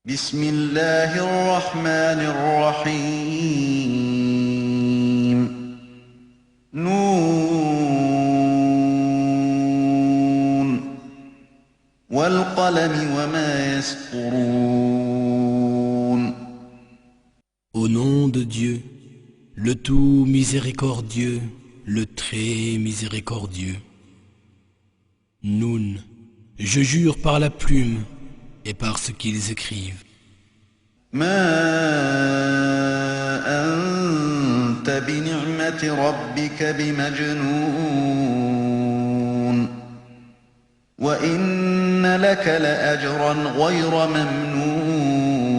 بسم الله الرحمن الرحيم نون والقلم وما يسطرون. Au nom de Dieu, le tout miséricordieux, le très miséricordieux. Noun, je jure par la plume et par ce qu'ils écrivent. ما أنت بنعمة ربك بمجنون وإن لك لأجرا غير ممنون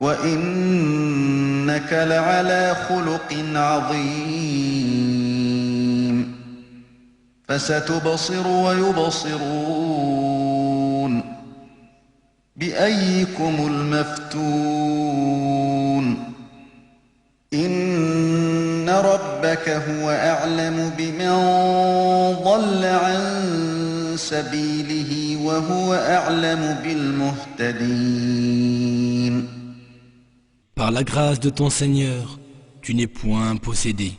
وإنك لعلى خلق عظيم فستبصر ويبصرون بأيكم المفتون إن ربك هو أعلم بمن ضل عن سبيله وهو أعلم بالمهتدين. Par la grâce de ton Seigneur, tu n'es point possédé.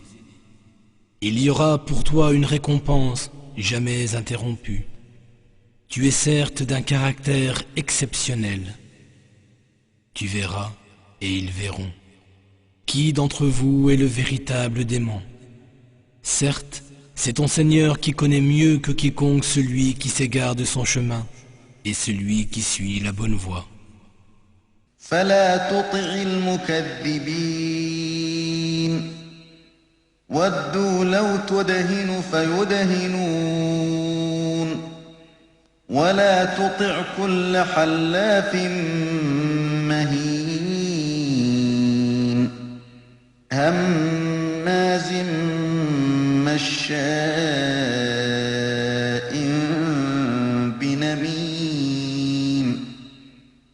Il y aura pour toi une récompense jamais interrompue. Tu es certes d'un caractère exceptionnel. Tu verras et ils verront. Qui d'entre vous est le véritable démon? Certes, c'est ton Seigneur qui connaît mieux que quiconque celui qui s'égare de son chemin et celui qui suit la bonne voie. فلا تطع المكذبين ودوا لو تدهن فيدهنون ولا تطع كل حلاف مهين هماز مشاء بنميم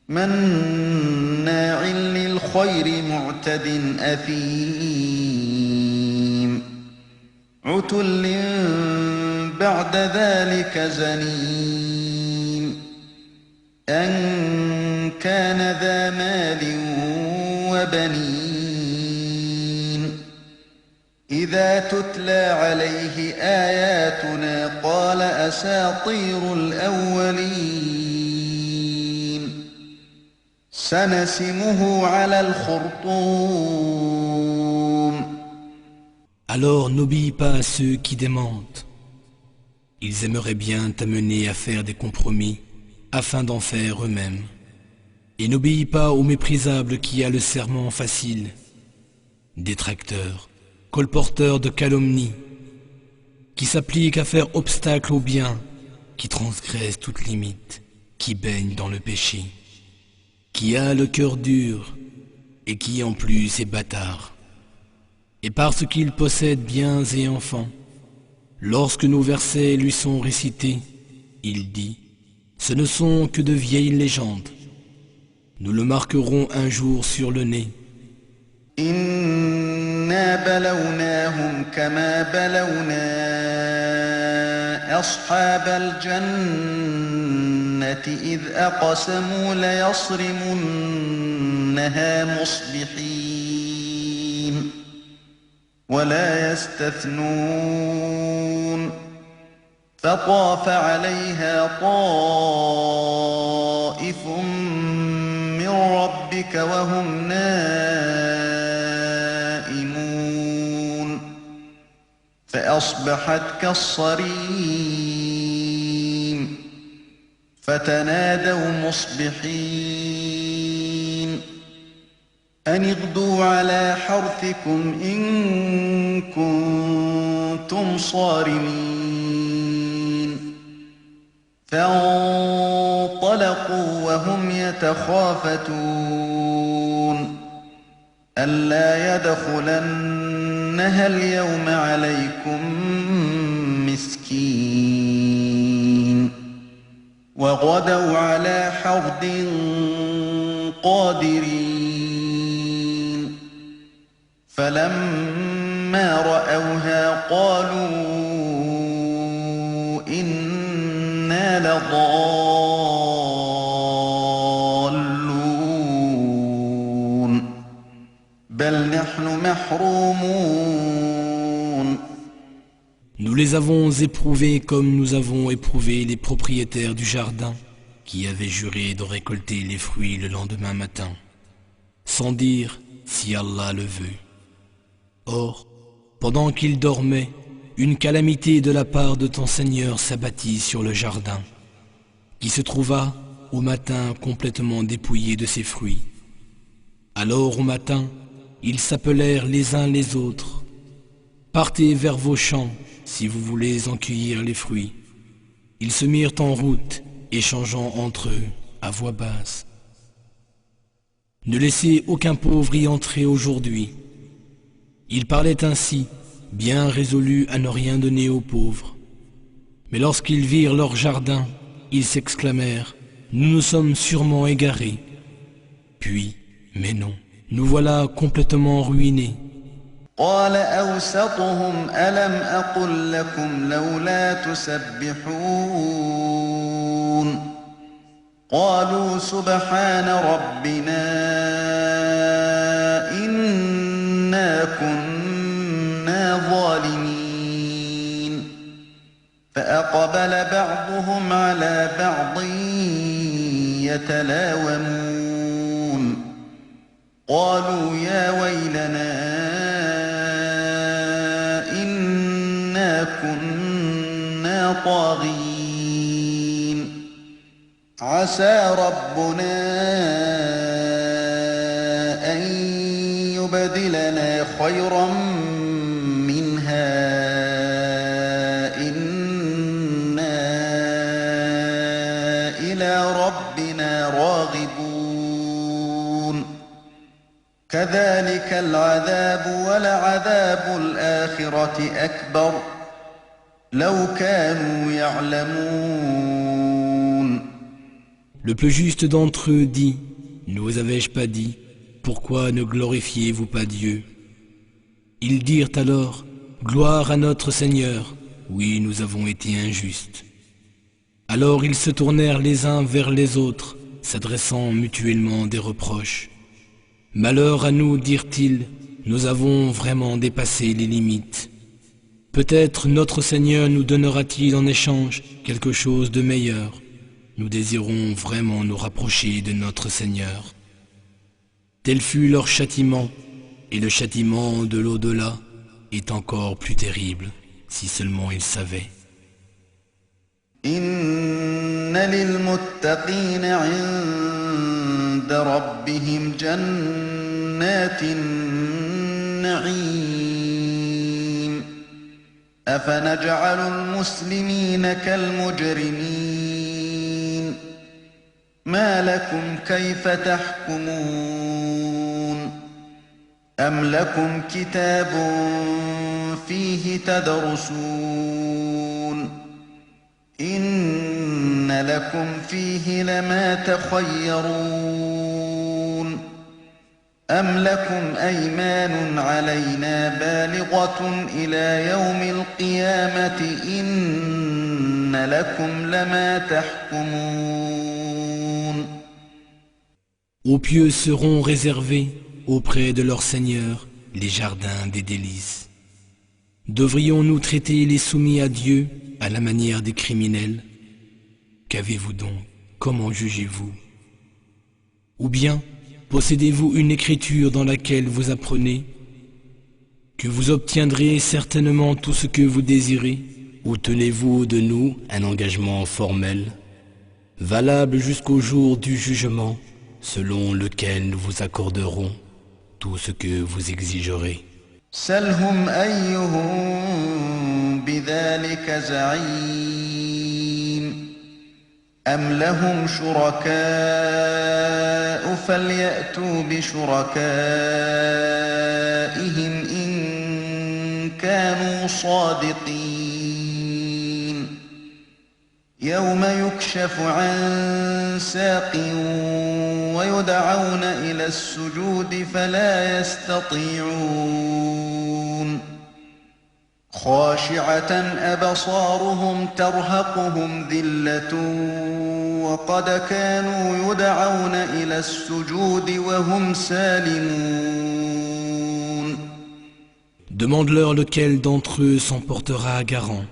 مناع للخير معتد أثيم عتل بعد ذلك زنيم أن كان ذا مال وبنين إذا تتلى عليه آياتنا قال أساطير الأولين سنسمه على الخرطوم. Alors n'obéis pas à ceux qui démentent. Ils aimeraient bien t'amener à faire des compromis afin d'en faire eux-mêmes. Et n'obéis pas au méprisable qui a le serment facile, détracteur, colporteur de calomnie, qui s'applique à faire obstacle au bien, qui transgresse toute limite, qui baigne dans le péché, qui a le cœur dur et qui en plus est bâtard. Et parce qu'il possède biens et enfants, lorsque nos versets lui sont récités, il dit, ce ne sont que de vieilles légendes. Nous le marquerons un jour sur le nez. إنا بلوناهم كما بلونا أصحاب الجنة إذ أقسموا ليصرمنها مصبحين ولا يستثنون فطاف عليها طائف من ربك وهم نائمون فأصبحت كالصريم فتنادوا مصبحين أن اغدوا على حرثكم إن كنتم صارمين فانطلقوا وهم يتخافتون ألا يدخلنها اليوم عليكم مسكين وغدوا على حرد قادرين فلما رأوها قالوا إنا لضالون ونحن محرومون Nous les avons éprouvés comme nous avons éprouvé les propriétaires du jardin qui avaient juré de récolter les fruits le lendemain matin, sans dire si Allah le veut. Or, pendant qu'ils dormaient, une calamité de la part de ton Seigneur s'abattit sur le jardin, qui se trouva au matin complètement dépouillé de ses fruits. Alors au matin, ils s'appelèrent les uns les autres. Partez vers vos champs si vous voulez en cueillir les fruits. Ils se mirent en route, échangeant entre eux à voix basse. Ne laissez aucun pauvre y entrer aujourd'hui. Ils parlaient ainsi, bien résolus à ne rien donner aux pauvres. Mais lorsqu'ils virent leur jardin, ils s'exclamèrent, « Nous nous sommes sûrement égarés. » Puis, mais non, nous voilà complètement ruinés. قال أوسطهم ألم أقل لكم لولا تسبحون قالوا سبحان ربنا إنا كنا ظالمين فأقبل بعضهم على بعض يتلاومون قالوا يا ويلنا كنا طاغين عسى ربنا أن يبدلنا خيرا منها إنا إلى ربنا راغبون كذلك العذاب ولعذاب الآخرة أكبر لو كانوا يعلمون. Le plus juste d'entre eux dit, ne vous avais-je pas dit, pourquoi ne glorifiez-vous pas Dieu? Ils dirent alors, gloire à notre Seigneur, oui nous avons été injustes. Alors ils se tournèrent les uns vers les autres, s'adressant mutuellement des reproches. Malheur à nous, dirent-ils, nous avons vraiment dépassé les limites. Peut-être notre Seigneur nous donnera-t-il en échange quelque chose de meilleur. Nous désirons vraiment nous rapprocher de notre Seigneur. Tel fut leur châtiment, et le châtiment de l'au-delà est encore plus terrible, si seulement ils savaient. Inna lil-muttaqina 'inda rabbihim jannatin na'im. أفنجعل المسلمين كالمجرمين ما لكم كيف تحكمون أم لكم كتاب فيه تدرسون إن لكم فيه لما تخيرون أم لكم أيمان علينا بالغة إلى يوم القيامة إن لكم لما تحكمون. Aux pieux seront réservés, auprès de leur Seigneur, les jardins des délices. Devrions-nous traiter les soumis à Dieu à la manière des criminels? Qu'avez-vous donc? Comment jugez-vous? Ou bien, possédez-vous une écriture dans laquelle vous apprenez que vous obtiendrez certainement tout ce que vous désirez? Ou tenez-vous de nous un engagement formel, valable jusqu'au jour du jugement, selon lequel nous vous accorderons tout ce que vous exigerez? سلهم أيهم بذلك زعيم أم لهم شركاء فليأتوا بشركائهم إن كانوا صادقين يوم يكشف عن ساق ويدعون إلى السجود فلا يستطيعون خاشعة أبصارهم ترهقهم ذلة وقد كانوا يدعون إلى السجود وهم سالمون Demande-leur lequel d'entre eux s'en portera garant.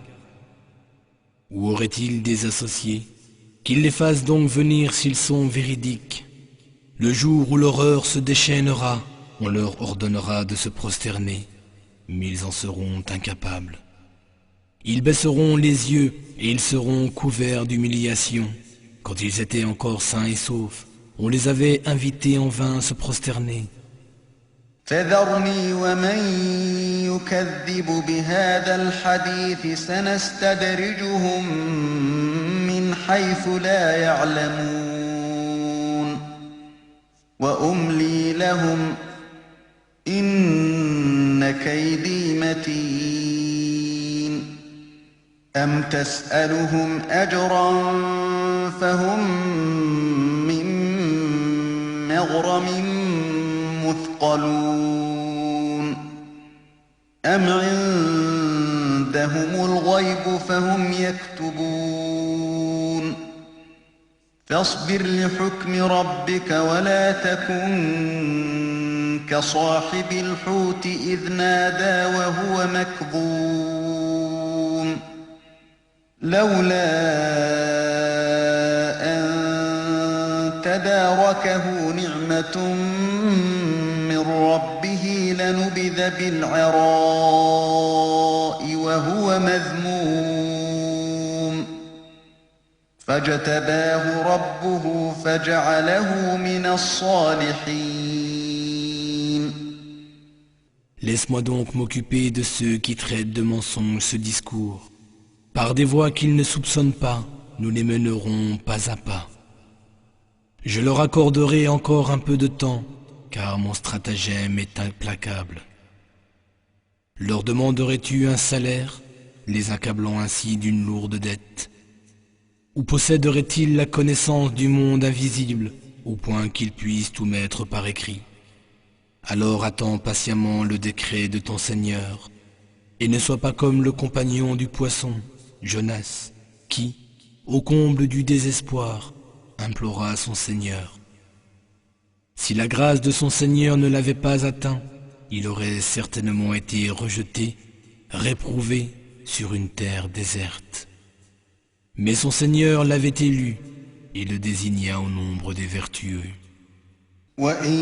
Ou aurait-il des associés? Qu'ils les fassent donc venir s'ils sont véridiques. Le jour où l'horreur se déchaînera, on leur ordonnera de se prosterner, mais ils en seront incapables. Ils baisseront les yeux et ils seront couverts d'humiliation. Quand ils étaient encore sains et saufs, on les avait invités en vain à se prosterner. فذرني ومن يكذب بهذا الحديث سنستدرجهم من حيث لا يعلمون وأملي لهم إن كيدي متين أم تسألهم أجرا فهم من مغرم مثقلون أم عندهم الغيب فهم يكتبون فاصبر لحكم ربك ولا تكن كصاحب الحوت إذ نادى وهو مكظوم لولا أن تداركه نعمة من ربه لنبذ بالعراء وهو مذموم فاجتباه ربه فجعله من الصالحين. Laisse-moi donc m'occuper de ceux qui traitent de mensonges ce discours. Par des voies qu'ils ne soupçonnent pas, nous les mènerons pas à pas. Je leur accorderai encore un peu de temps, car mon stratagème est implacable. Leur demanderais-tu un salaire, les accablant ainsi d'une lourde dette? Ou posséderaient-ils la connaissance du monde invisible, au point qu'ils puissent tout mettre par écrit? Alors attends patiemment le décret de ton Seigneur, et ne sois pas comme le compagnon du poisson, Jonas, qui, au comble du désespoir, implora son Seigneur. Si la grâce de son Seigneur ne l'avait pas atteint, il aurait certainement été rejeté, réprouvé sur une terre déserte. Mais son Seigneur l'avait élu et le désigna au nombre des vertueux. وَإِن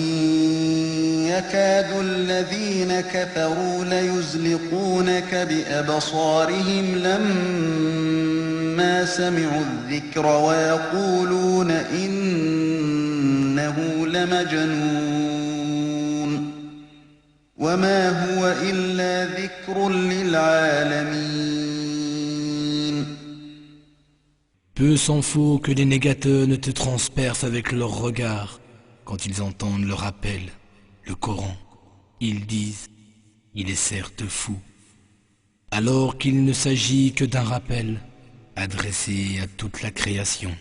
يَكَادُ الَّذِينَ كَفَرُوا لَيُزْلِقُونَكَ بِأَبْصَارِهِمْ لَمَّا سَمِعُوا الذِّكْرَ وَيَقُولُونَ إِنَّهُ لَمَجْنُونٌ وَمَا هُوَ إِلَّا ذِكْرٌ لِلْعَالَمِينَ. Peu s'en faut que les négateurs ne te transpercent avec leurs regards. Quand ils entendent le rappel, le Coran, ils disent « Il est certes fou », alors qu'il ne s'agit que d'un rappel adressé à toute la création.